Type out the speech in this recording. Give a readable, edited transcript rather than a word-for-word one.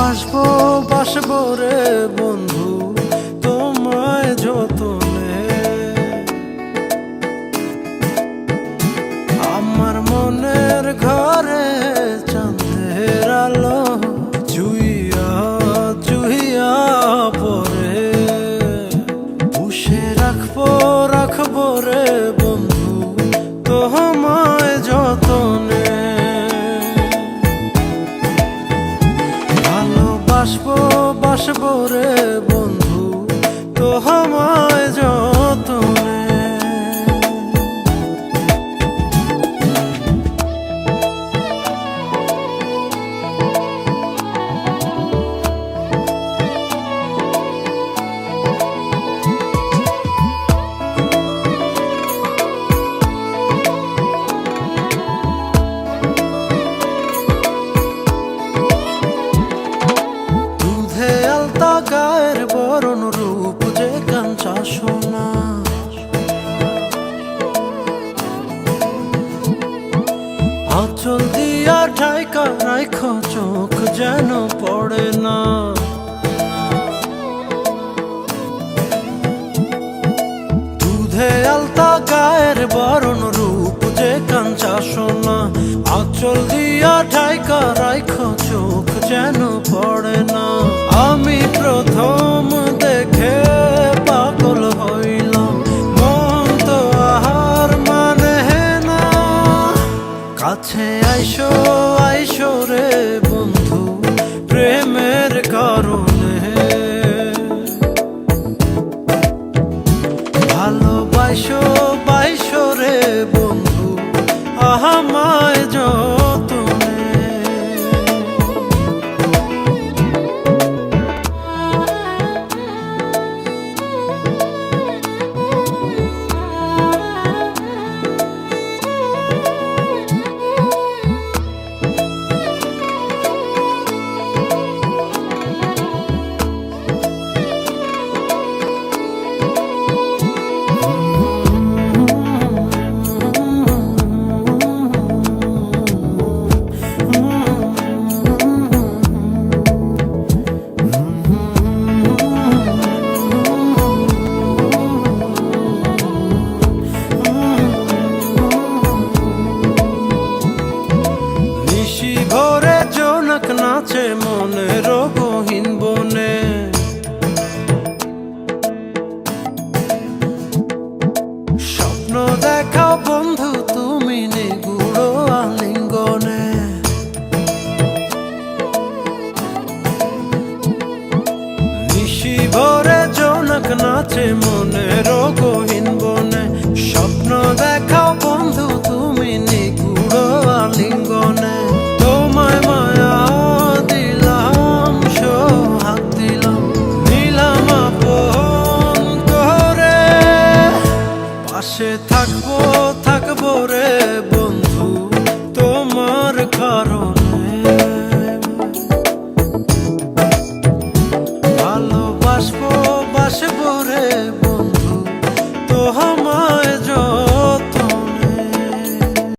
ভালোবাসবো বাসবো রে বন্ধু তোমায় যতনে। আমার মনের ঘরে চাঁদের আলো জুইয়া জুইয়া পরে পুষে রাখবো রাখবো রে বন্ধু তোমায় যতনে। ভালোবাসবো বাসবো রে বন্ধু তোমায় যতনে। গায়ের বরণ রূপ যে কাঞ্চা সোনা, আঁচল দিয়া ঢাইকা রাখো চোখ যেন পড়ে না। দুধে আলতা গায়ের বরণ রূপ যে কাঞ্চা সোনা, আঁচল দিয়া ঢাইকা রাখো চোখ যেন পড়ে না। আমি প্রথম দেখে পাগল হইলাম, মন তো আহার মানে না। কাছে আইসো আইসো রে বন্ধু প্রেমের কারণে। ভালোবাসো বাইসো রে বন্ধু আমায় যতনে। ভোরে জোনাক নাচে মনের গহীন বনে, স্বপ্ন দেখা বন্ধু তুমি নিগুড় আলিঙ্গনে। নিশি ভোরে জোনাক নাচে মনের গহীন বনে, স্বপ্ন দেখা বন্ধু তুমি নিগুড় আলিঙ্গনে। তোমায় মায়া দিলাম সোহাগ দিলাম নিলাম আপন করে, পাশে থাকবো থাকবো রে বন্ধু তোমার কারণে। ভালোবাসবো বাসবো রে বন্ধু তো